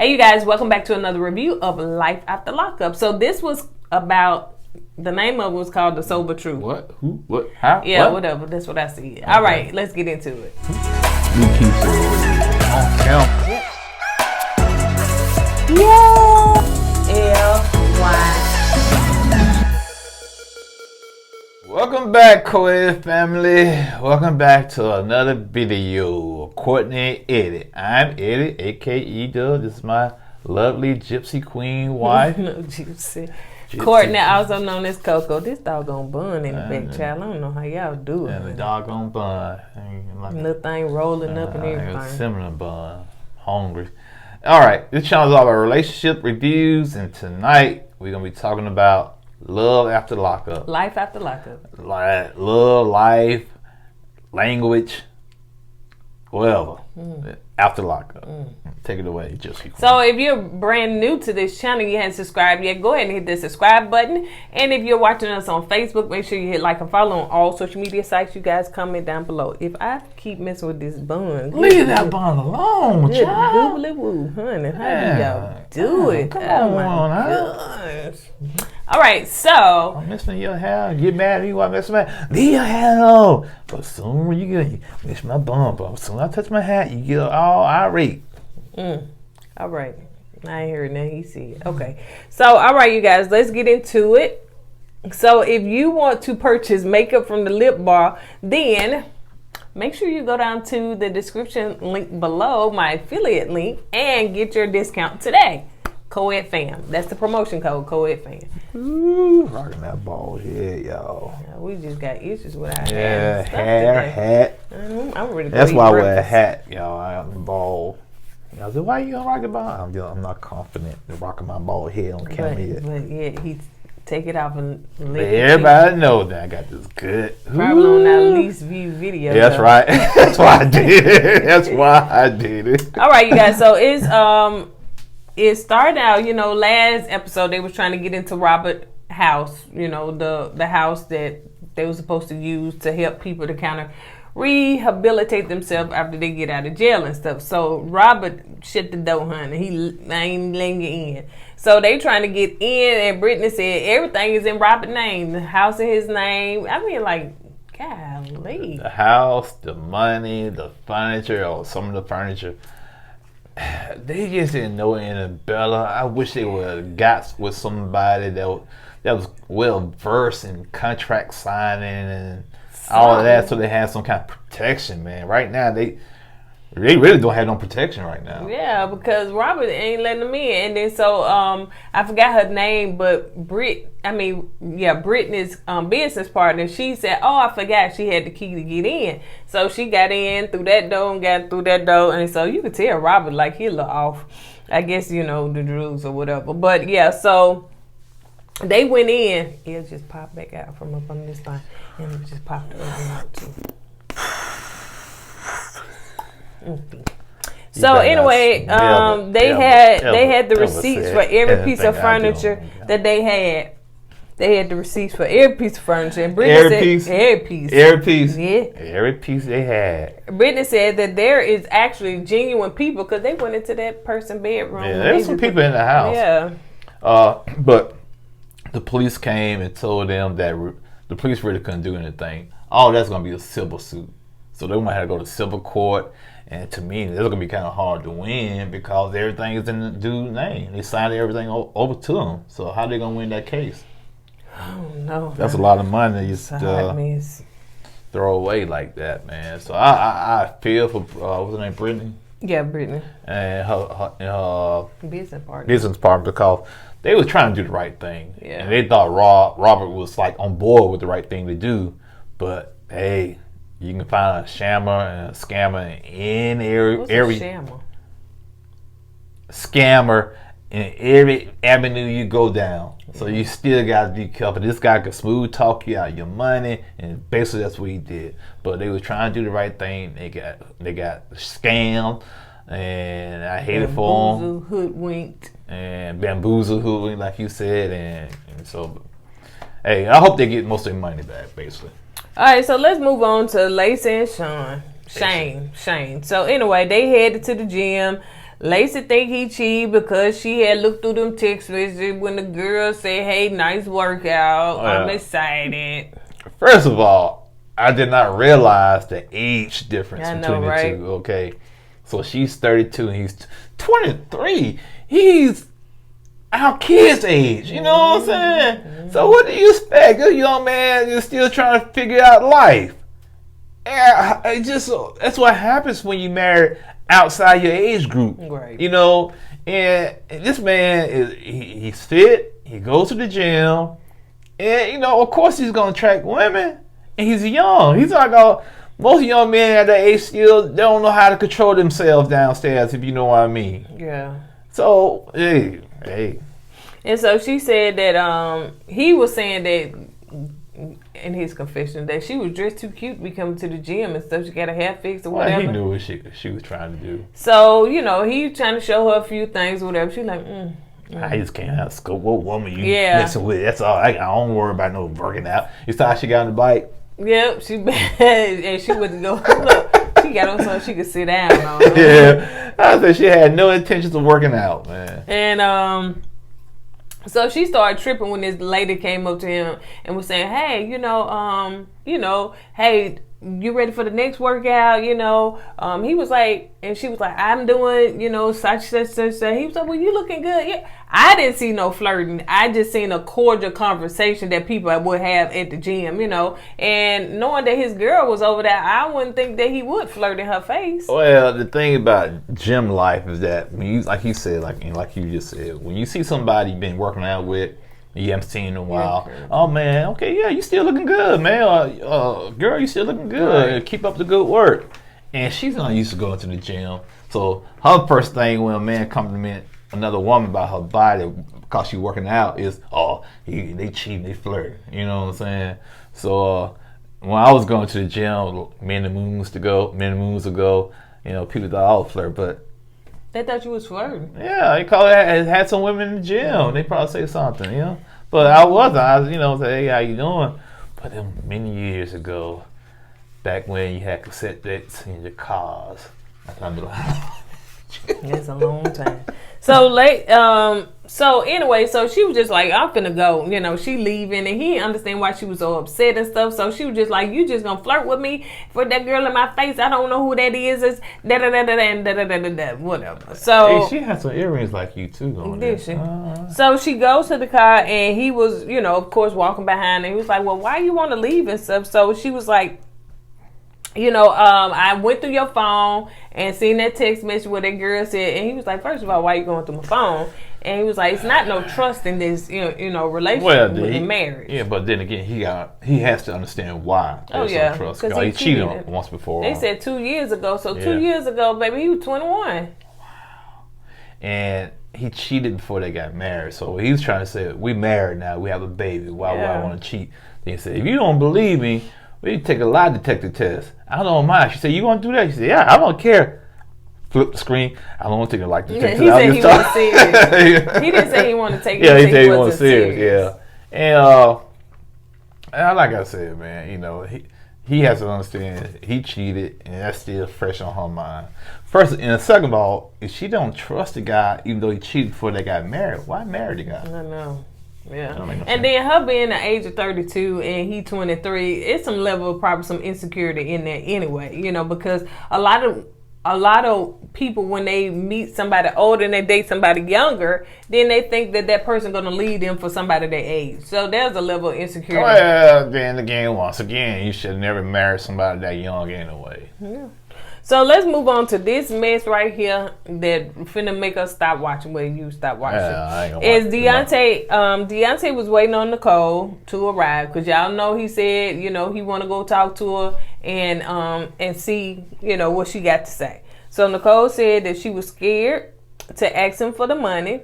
Hey, you guys, welcome back to another review of Life After Lockup. So this was about, the name of it was called The Sober Truth. What? Who? What? How? Yeah, what? whatever. That's what I see. Okay. All right, let's get into it. You keep on count. LY. Welcome back, KOED family. Welcome back to another video of Kourtney Eddie. I'm Eddie, aka This is my lovely gypsy queen wife. No, gypsy. Kourtney, also known as Coco. This doggone bun in the back, child. I don't know how y'all do it. And the doggone bun. Like little thing rolling up and everything. A similar bun. Hungry. All right, this channel is all about relationship reviews, and tonight we're gonna be talking about love after lockup. Life after lockup. Love, life, language, whatever. After lockup. Take it away, Josie. So if you're brand new to this channel, you haven't subscribed yet, go ahead and hit the subscribe button. And if you're watching us on Facebook, make sure you hit like and follow on all social media sites. You guys comment down below. If I keep messing with this bun, leave that bun alone, child. Goobly woo, honey. How do y'all do it? Come oh on, my huh? gosh. All right, so I'm messing your hair. Get mad at me while I mess my hair. Leave your hair alone. But soon when you miss my bum, but soon I touch my hat, you get all irate. All right, I ain't hearing that. He said, okay. So, all right, you guys, let's get into it. So, if you want to purchase makeup from the Lip Bar, then make sure you go down to the description link below, my affiliate link, and get your discount today. KOED Fam. That's the promotion code, KOED Fam. Ooh, rocking that bald head, y'all. Yeah, we just got issues with our hair. Hair, hat. I'm ready to That's why I wear a breakfast. hat, y'all. I'm bald. I said, why you gonna rock the bald? I'm not confident in rocking my bald head on camera yet. But yeah, he take it off and everybody knows that I got this good. Probably on that least view video. Yeah, that's right. That's why I did it. That's why I did it. All right, you guys. So it started out, last episode they was trying to get into Robert's house, the house that they were supposed to use to help people to kind of rehabilitate themselves after they get out of jail and stuff. So Robert shut the door, honey. He ain't letting you in. So they trying to get in, and Brittany said everything is in Robert's name. The house in his name. I mean, like, golly. The house, the money, the furniture, or some of the furniture. They just didn't know any better. I wish they would have got with somebody that was well versed in contract signing and all of that, so they had some kind of protection, man. Right now, they really don't have no protection right now. Yeah, because Robert ain't letting them in. And then so I forgot her name, but Brittany's business partner, she said, oh, I forgot she had the key to get in. So she got in through that door and got through that door. And so you could tell Robert, like, he a little off. I guess, the drugs or whatever. But yeah, so they went in. It just popped back out from up on this thing. And it just popped the other one out too. So anyway, they had the receipts for every piece of furniture that they had. They had the receipts for every piece of furniture. And Brittany said, every piece. Yeah. Every piece they had. Brittany said that there is actually genuine people because they went into that person's bedroom. Yeah, there's some people in the house. Yeah. But the police came and told them that the police really couldn't do anything. Oh, that's going to be a civil suit. So they might have to go to civil court. And to me, it's going to be kind of hard to win because everything is in the dude's name. They signed everything over to them. So how are they going to win that case? Oh, no. That's a lot of money that you throw away like that, man. So I feel for, what's her name, Brittany? Yeah, Brittany. And her business partner, because they were trying to do the right thing. Yeah. And they thought Robert was like on board with the right thing to do. But hey, you can find a shammer and a scammer in every scammer in every avenue you go down. So you still got to be careful. This guy could smooth talk you out your money, and basically that's what he did. But they were trying to do the right thing. They got scammed, and I hate it for them. Hoodwinked. And bamboozled, like you said, and so, hey, I hope they get most of their money back, basically. All right, so let's move on to Lacey and Shane. So anyway, they headed to the gym. Lacey think he cheated because she had looked through them text messages when the girl said, "Hey, nice workout. I'm excited." First of all, I did not realize the age difference between the two. Okay, so she's 32 and he's 23. He's our kid's age. You know what I'm saying? Mm-hmm. So what do you expect? This young man is still trying to figure out life. Yeah, that's what happens when you marry outside your age group. Right. You know, and this man he's fit. He goes to the gym, and you know, of course, he's gonna attract women. And he's young. He's like most young men at that age still they don't know how to control themselves downstairs. If you know what I mean. Yeah. So hey. And so she said that he was saying that in his confession that she was dressed too cute to be coming to the gym and stuff. She got her hair fixed or whatever. He knew what she was trying to do. So, you know, he trying to show her a few things or whatever. She's like, I just can't have scope. What woman you messing with? That's all. I don't worry about no working out. You saw how she got on the bike? Yep, she bad. And she went to go, look, she got on something she could sit down on. Yeah. I said she had no intentions of working out, man. And, so she started tripping when this lady came up to him and was saying, "Hey, hey, you ready for the next workout?" He was like, and she was like, "I'm doing, such. He was like, "Well, you looking good." Yeah. I didn't see no flirting. I just seen a cordial conversation that people would have at the gym, And knowing that his girl was over there, I wouldn't think that he would flirt in her face. Well, the thing about gym life is that when you, like you said, like you just said, when you see somebody you've been working out with, you haven't seen in a while. Yeah, oh man, okay, yeah, you still looking good, man. Girl, you still looking good. Right. Keep up the good work. And she's not used to going to the gym, so her first thing when a man compliment another woman about her body because she's working out is, they cheating, they flirt. You know what I'm saying? So when I was going to the gym many moons ago, people thought I was flirt, but they thought you was flirting. Yeah, they call it had some women in the gym. They probably say something, But I wasn't. I was, say, hey, how you doing? But then many years ago, back when you had cassette decks in your cars, I kind of like, it's a long time. So anyway, so she was just like, I'm finna go. She leaving, and he didn't understand why she was so upset and stuff. So she was just like, you just gonna flirt with me for that girl in my face? I don't know who that is. It's whatever. So hey, she had some earrings like you too. Did she? So she goes to the car, and he was, of course, walking behind, and he was like, well, why you want to leave and stuff? So she was like, I went through your phone and seen that text message where that girl said, and he was like, first of all, why you going through my phone? And he was like, it's not no trust in this, relationship with marriage. Yeah, but then again, he has to understand why there's no trust. Because he cheated on once before. They said 2 years ago. So 2 years ago, baby, he was 21. Wow. And he cheated before they got married. So he was trying to say, we married now, we have a baby. Why would I want to cheat? Then he said, if you don't believe me, we take a lie detector test. I don't mind. She said, you want to do that? She said, yeah, I don't care. Flip the screen. I don't want to take a lie detector. He said he wasn't serious. He didn't say he wanted to take it. Yeah, he said he wasn't serious. Yeah. And like I said, man, he has to understand he cheated, and that's still fresh on her mind. First, and second of all, if she don't trust the guy, even though he cheated before they got married, why marry the guy? I know. Yeah, and then her being the age of 32 and he 23, it's some level of probably some insecurity in there anyway, because a lot of people, when they meet somebody older and they date somebody younger, then they think that person going to lead them for somebody their age. So there's a level of insecurity. Well, then again, once again, you should never marry somebody that young anyway. Yeah. So let's move on to this mess right here that finna make us stop watching. Well, you stop watching. Is Deontay? Deontay was waiting on Nicole to arrive because y'all know he said he want to go talk to her and see what she got to say. So Nicole said that she was scared to ask him for the money,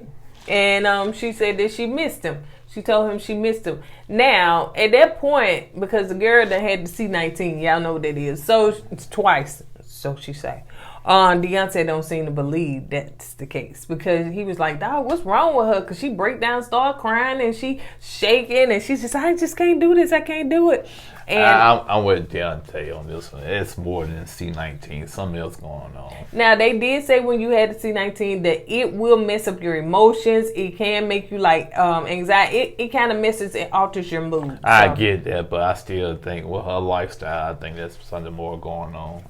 and she said that she missed him. She told him she missed him. Now, at that point, because the girl that had the C-19, y'all know what that is. So it's twice. So she say. Deontay don't seem to believe that's the case because he was like, dog, what's wrong with her? Because she break down, start crying, and she shaking, and she's just, I just can't do this. I can't do it. And I'm with Deontay on this one. It's more than C19. Something else going on. Now, they did say when you had the C19 that it will mess up your emotions. It can make you like anxiety. It kind of messes and alters your mood. So. I get that, but I still think with her lifestyle, I think there's something more going on.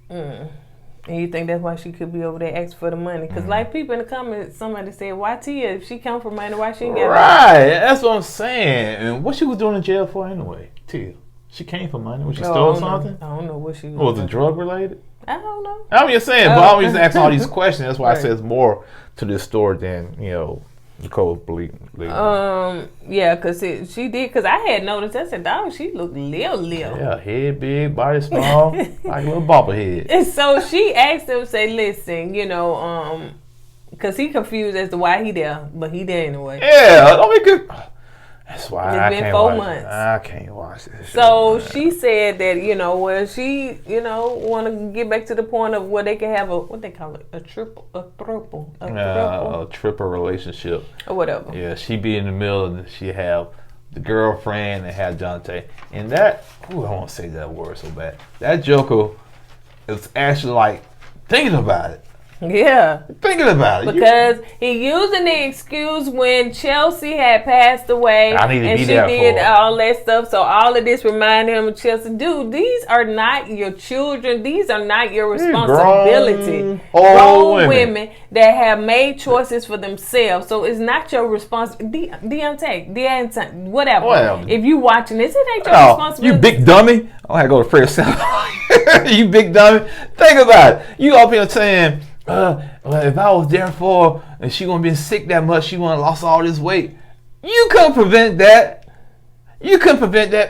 And you think that's why she could be over there asking for the money? Because like people in the comments, somebody said, why Tia? If she come for money, why she ain't get money? Right, that's what I'm saying. And what she was doing in jail for anyway, Tia? She came for money. Was she stole something? I don't know what she was. Was it drug related? I don't know. I'm just saying, but I'm just asking all these questions. That's why I say it's more to this story than, Nicole believe. Yeah, because she did, because I had noticed, I said, dog, she looked little. Yeah, head big, body small, like a little bobblehead. And so she asked him, say, listen, because he confused as to why he there, but he there anyway. Yeah, don't be good. That's why it's been 4 months. I can't watch this. So she said that she want to get back to the point of where they can have what they call it, a triple relationship or whatever. Yeah, she be in the middle and she have the girlfriend and have Deontay, and that I won't say that word so bad. That Joker is actually like thinking about it. Yeah. Thinking about it. Because he using the excuse when Chelsea had passed away and she did all that stuff. So all of this reminded him of Chelsea. Dude, these are not your children. These are not your responsibility. Grown women that have made choices for themselves. So it's not your responsibility. Deontay, whatever. If you watching this, it ain't your responsibility. You big dummy. I gotta go to prayer center. You big dummy. Think about it. You up here saying, well, if I was there for and she wouldn't been sick that much, she wouldn't have lost all this weight. You couldn't prevent that.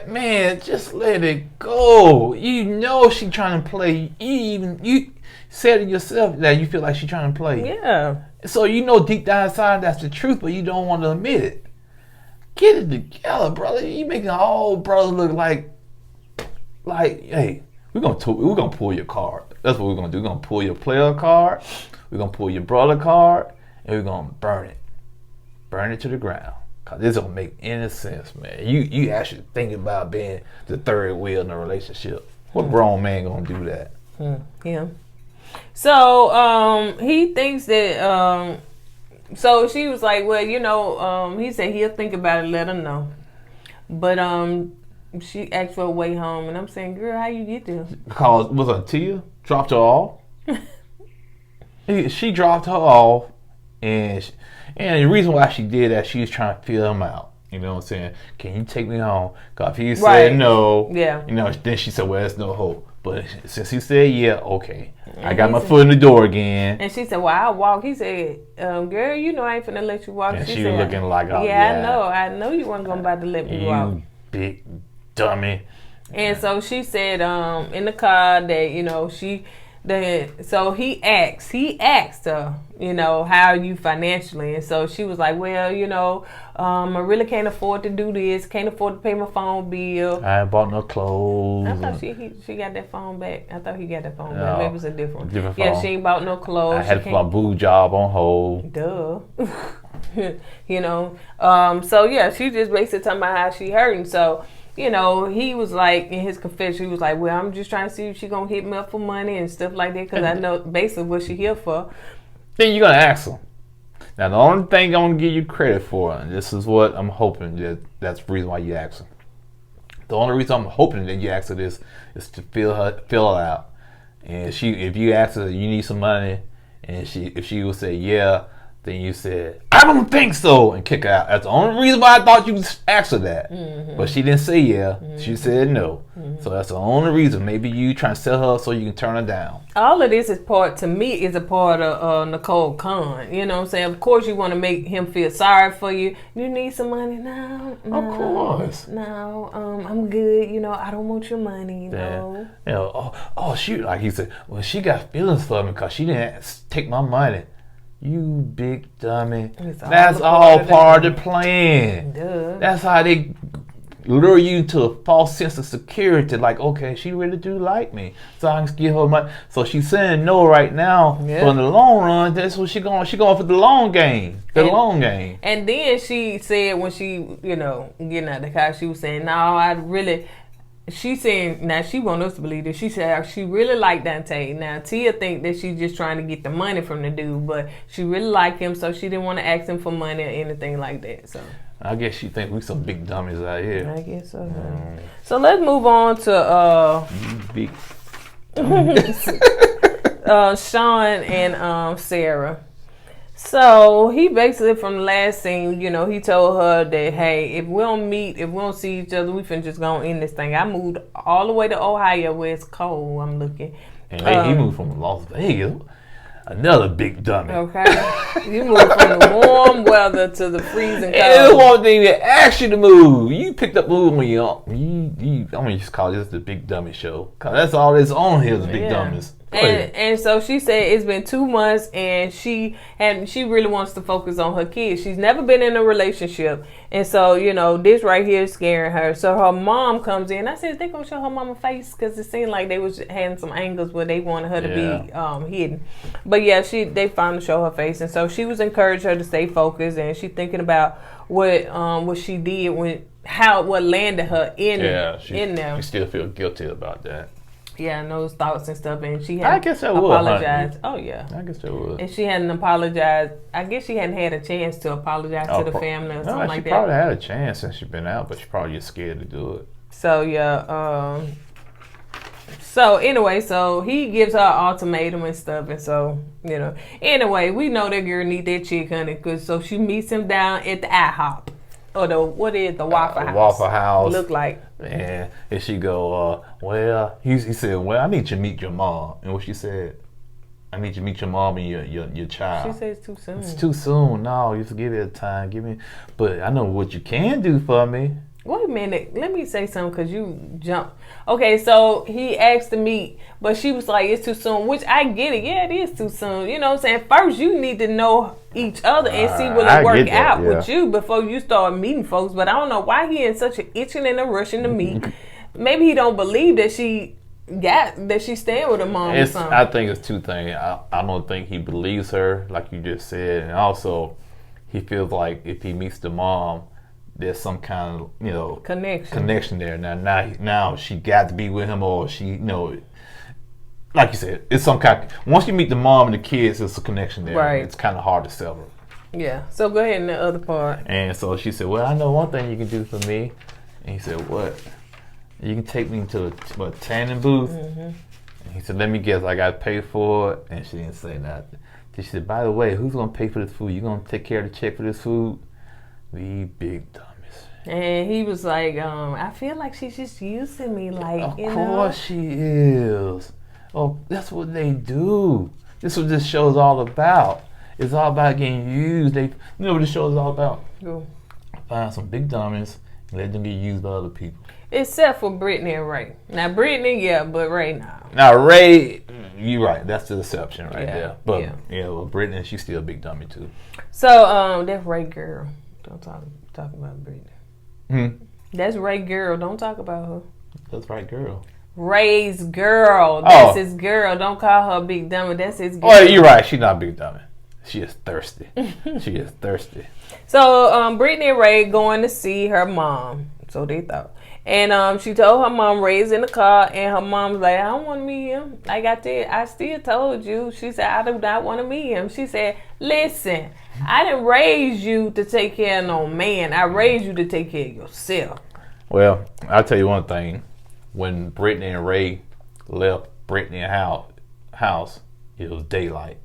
Man, just let it go. You know she trying to play. You said it yourself that you feel like she trying to play. Yeah. So deep down inside that's the truth, but you don't want to admit it. Get it together, brother. You making all brothers look like, hey, we're gonna pull your card. That's what we're gonna do. We're gonna pull your player card, we're gonna pull your brother card, and we're gonna burn it to the ground. Cause this don't make any sense, man. You actually thinking about being the third wheel in a relationship. What grown man gonna do that? Yeah. So he thinks that so she was like, well, he said he'll think about it, let her know. But she asked for a way home, and I'm saying, girl, how you get there? Because was it Tia dropped her off? She dropped her off, and the reason why she did that, she was trying to feel him out. You know what I'm saying? Can you take me home? Because if he said no, then she said, well, there's no hope. But since he said yeah, okay, I got my foot in the door again. And she said, well, I'll walk. He said, girl, I ain't finna let you walk. And she was looking like, I know you weren't gonna about to let me walk. You big dummy. And so she said in the car that so he asked her how are you financially, and so she was like, well, I really can't afford to do this, can't afford to pay my phone bill, I ain't bought no clothes. I thought she got that phone back. I thought he got that phone back. Maybe it was a different phone. Yeah, she ain't bought no clothes. I had to put my boo job on hold. Duh. So yeah, she just basically talking about how she hurting. So he was like, in his confession, he was like, well, I'm just trying to see if she gonna hit me up for money and stuff like that, because I know basically what she here for. Then you're gonna ask her. Now, the only thing I'm gonna give you credit for, and this is what I'm hoping that's the reason why you ask her. The only reason I'm hoping that you ask her this is to feel her out. And if you ask her, you need some money, and if she will say yeah, then you said, I don't think so, and kick her out. That's the only reason why I thought you asked her that. Mm-hmm. But she didn't say yeah. Mm-hmm. She said no. Mm-hmm. So that's the only reason. Maybe you trying to sell her so you can turn her down. All of this is a part of Nicole Khan. You know what I'm saying? Of course you want to make him feel sorry for you. You need some money? No. Of course. No, I'm good. I don't want your money. No. Shoot. Like he said, well, she got feelings for me because she didn't take my money. You big dummy. That's all part of the plan. Duh. That's how they lure you into a false sense of security. Like, okay, she really do like me, so I can give her money. So she's saying no right now. Yeah. But in the long run, that's what she going for the long game. Long game. And then she said when she, getting out the car, she was saying, no, she's saying, now she want us to believe this. She said she really liked Dante. Now Tia think that she's just trying to get the money from the dude, but she really liked him, so she didn't want to ask him for money or anything like that. So I guess she think we some big dummies out here. I guess so. So let's move on to big Sean and Sarah. So he basically, from the last scene, he told her that, hey, if we don't see each other, we finna just go end this thing. I moved all the way to Ohio where it's cold. I'm looking. And he moved from Las Vegas. Another big dummy. Okay. You moved from the warm weather to the freezing cold. It won't even ask you to move. You picked up move when I'm gonna just call this the Big Dummy Show. Cause that's all that's on here is big dummies. And so she said it's been 2 months and she really wants to focus on her kids. She's never been in a relationship. And so, this right here is scaring her. So her mom comes in. I said, they gonna show her mama face? Because it seemed like they was having some angles where they wanted her to be hidden. But yeah, they finally show her face. And so she was encouraging her to stay focused, and she thinking about what she did what landed her in there. She still feel guilty about that. Yeah, and those thoughts and stuff, and she had I guess I would apologized. Oh yeah, I guess I would. And she hadn't apologized. I guess she hadn't had a chance to apologize to the family or something like that. She probably had a chance since she's been out, but she probably just scared to do it. So yeah. So anyway, so he gives her an ultimatum and stuff, and so Anyway, we know that girl need that chick, honey, because so she meets him down at the IHOP. Or the Waffle House. Waffle House. Look like. And she go, he said, well, I need you to meet your mom. And what she said, I need you to meet your mom and your child. She said it's too soon. It's too soon. No, you have to give it a time. But I know what you can do for me. Wait a minute. Let me say something because you jumped. Okay, so he asked to meet, but she was like, it's too soon, which I get it. Yeah, it is too soon. You know what I'm saying? First, you need to know each other and see will it work out with you before you start meeting folks. But I don't know why he in such an itching and a rushing to meet. Maybe he don't believe that she's staying with her mom or something. I think it's two things. I don't think he believes her, like you just said. And also, he feels like if he meets the mom, there's some kind of connection there. Now she got to be with him, or she like you said, it's some kind. Once you meet the mom and the kids, it's a connection there. Right. It's kind of hard to sever. Yeah. So go ahead in the other part. And so she said, "Well, I know one thing you can do for me." And he said, "What?" You can take me to a tanning booth. Mm-hmm. And he said, "Let me guess, I got to pay for it." And she didn't say nothing. She said, "By the way, who's gonna pay for this food? You gonna take care of the check for this food?" The big dummies. And he was like, I feel like she's just using me, like, Of course she is. Oh, that's what they do. This is what this show is all about. It's all about getting used. You know what this show is all about? Cool. Find some big dummies and let them get used by other people. Except for Brittany and Ray. Now, Brittany, yeah, but Ray, no. Now, Ray, you're right. That's the deception right there. But, well, Brittany, she's still a big dummy, too. So, that's Ray girl. Don't talk about Brittany. That's Ray girl. Don't talk about her. That's right girl. Ray's girl. That's his girl. Don't call her big dummy. That's his girl. Oh, you're right. She's not big dummy. She is thirsty. She is thirsty. So, Brittany and Ray going to see her mom. So they thought. And she told her mom, Ray's in the car, and her mom's like, I don't want to meet him. Like I still told you. She said, I do not want to meet him. She said, listen, I didn't raise you to take care of no man. I raised you to take care of yourself. Well, I'll tell you one thing. When Brittany and Ray left Brittany's house, it was daylight.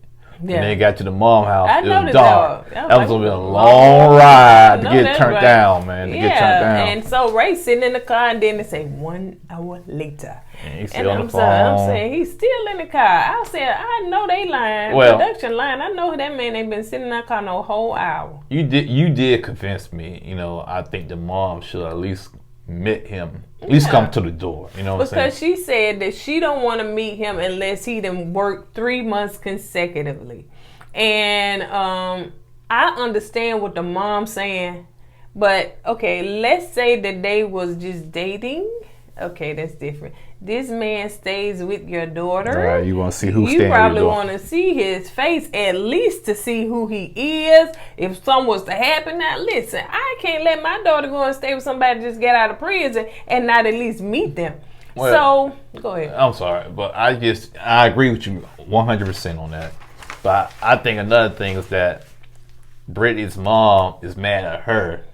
Yeah. And they got to the mom house, it was dark. That was going to be a long ride to get turned down, man. To get turned down. And so Ray sitting in the car, and then they say 1 hour later. And he's still on the phone. I'm saying he's still in the car. I said, I know they lying. Production line. I know that man ain't been sitting in that car no whole hour. You did convince me. I think the mom should at least met him. At least come to the door. You know what I'm saying? Because she said that she don't want to meet him unless he done worked 3 months consecutively. And I understand what the mom's saying, But okay, let's say that they was just dating. Okay, that's different. This man stays with your daughter. All right, you want to see who's staying You probably with your want to see his face at least to see who he is. If something was to happen, now listen, I can't let my daughter go and stay with somebody that just get out of prison and not at least meet them. Well, so go ahead. I'm sorry, but I agree with you 100% on that. But I think another thing is that Brittany's mom is mad at her.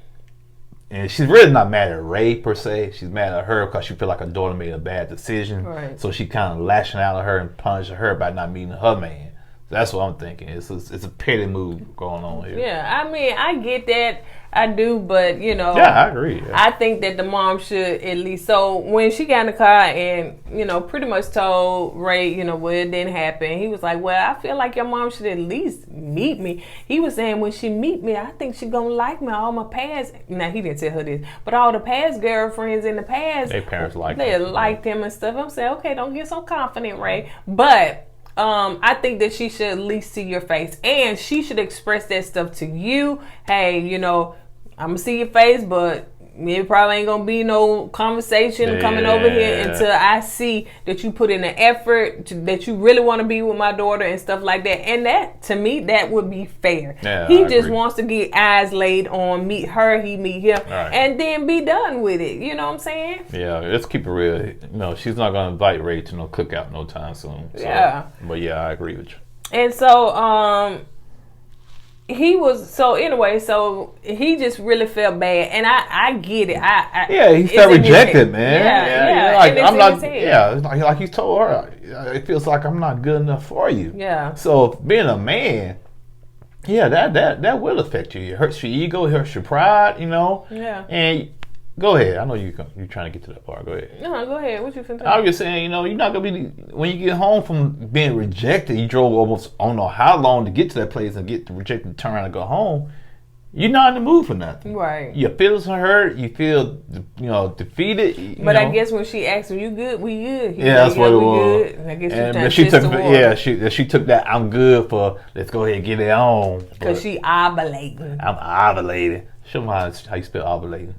And she's really not mad at Ray per se. She's mad at her because she feel like her daughter made a bad decision. Right. So she kind of lashing out at her and punishing her by not meeting her man. So that's what I'm thinking. It's a petty move going on here. Yeah, I mean, I get that. I do, but you know. Yeah, I agree. Yeah. I think that the mom should at least. So when she got in the car and pretty much told Ray, well, it didn't happen. He was like, well, I feel like your mom should at least meet me. He was saying when she meet me, I think she gonna like me. All my past. Now he didn't tell her this, but all the past girlfriends in the past, their parents liked him and stuff. I'm saying, okay, don't get so confident, Ray, but. I think that she should at least see your face, and she should express that stuff to you. Hey, I'm gonna see your face, but it probably ain't gonna be no conversation coming over here until I see that you put in the effort, that you really want to be with my daughter and stuff like that. And that, to me, that would be fair. Yeah, he just wants to get eyes laid on, meet her, he meet him, and then be done with it. You know what I'm saying? Yeah, let's keep it real. No, she's not gonna invite Ray to no cookout no time soon. So, but yeah, I agree with you. And so, he just really felt bad, and I get it. He felt rejected, man. I'm not. Like he told her, it feels like I'm not good enough for you. Yeah. So being a man, that will affect you. It hurts your ego, it hurts your pride, Yeah. And go ahead. I know you're trying to get to that part. Go ahead. No, go ahead. What you finna I was just saying, you're not gonna be when you get home from being rejected. You drove almost I don't know how long to get to that place and get rejected, turn around and go home. You're not in the mood for nothing. Right. Your feelings are hurt. You feel defeated. But I guess when she asked him, "You good? We good?" That's what it was. Good. I guess she took that. I'm good for. Let's go ahead and get it on. Because she ovulating. I'm ovulating. Show me how you spell ovulating.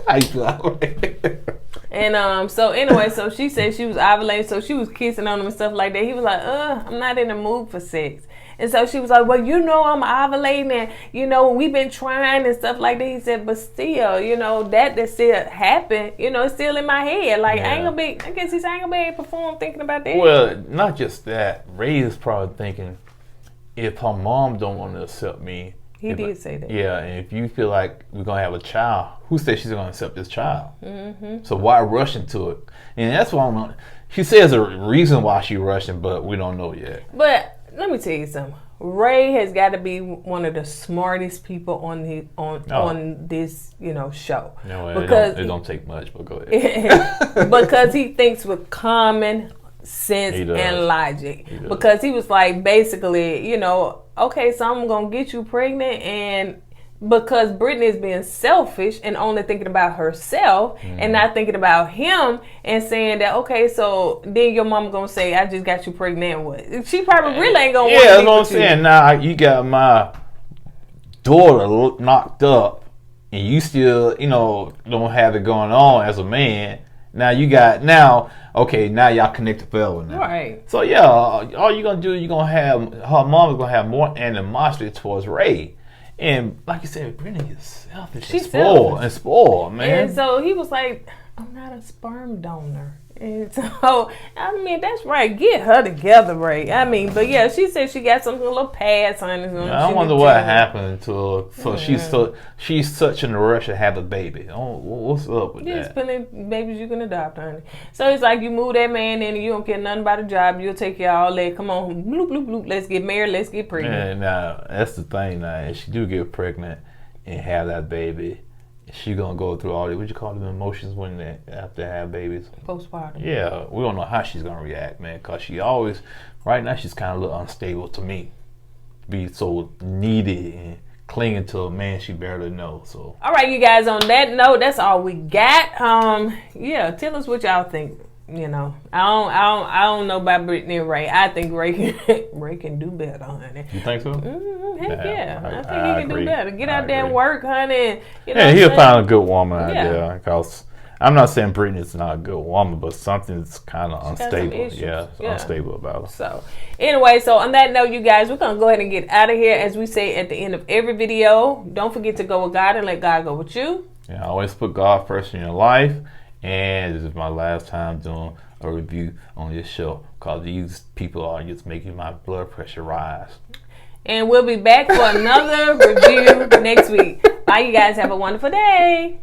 How you spell ovulating? And so she said she was ovulating, so she was kissing on him and stuff like that. He was like, I'm not in the mood for sex. And so she was like, well, I'm ovulating and, we've been trying and stuff like that. He said, but still, that still happened, it's still in my head. Like, I guess he's ain't gonna be able to perform thinking about that. Well, not just that. Ray is probably thinking, if her mom don't want to accept me. He did say that. Yeah, and if you feel like we're going to have a child, who says she's going to accept this child? Mm-hmm. So why rush into it? And that's why she says a reason why she's rushing, but we don't know yet. But let me tell you something. Ray has got to be one of the smartest people on this, show. No, because it don't take much, but go ahead. Because he thinks with common sense and logic. Because he was like, basically, okay, so I'm gonna get you pregnant, and because Brittany is being selfish and only thinking about herself and not thinking about him, and saying that, okay, so then your mama gonna say, I just got you pregnant. What? She probably really ain't gonna want to. That's what I'm saying. Now you got my daughter knocked up, and you still, don't have it going on as a man. Now now y'all connected forever now. Right. So yeah, all you're gonna do, you're gonna have her mom's gonna have more animosity towards Ray. And like you said, Brittany is selfish. She's spoiled, man. And so he was like, I'm not a sperm donor. And so, that's right. Get her together, Ray. But yeah, she said she got some little pads on it. I wonder what happened to her. So she's such in a rush to have a baby. Oh, what's up with that? There's plenty of babies you can adopt, honey. So it's like you move that man in and you don't care nothing about a job. You'll take care of all that. Come on, bloop, bloop, bloop. Let's get married. Let's get pregnant. And now, that's the thing now. If she do get pregnant and have that baby, she gonna go through all the emotions when they have to have babies. Postpartum. Yeah, we don't know how she's gonna react, man. Cause she always, right now, she's kind of a little unstable to me. Be so needy and clinging to a man she barely knows. So. All right, you guys. On that note, that's all we got. Tell us what y'all think. I don't know about Brittany and Ray. I think Ray can do better, honey. You think so? Mm-hmm. Heck yeah. I think he can do better. Get out there and work, honey. You know yeah, he'll find a good woman out there. Because I'm not saying Britney's not a good woman, but something's kind of unstable. Yeah, unstable about her. So, anyway, so on that note, you guys, we're going to go ahead and get out of here. As we say at the end of every video, don't forget to go with God and let God go with you. Yeah, always put God first in your life. And this is my last time doing a review on this show, because these people are just making my blood pressure rise. And we'll be back for another review next week. Bye, you guys. Have a wonderful day.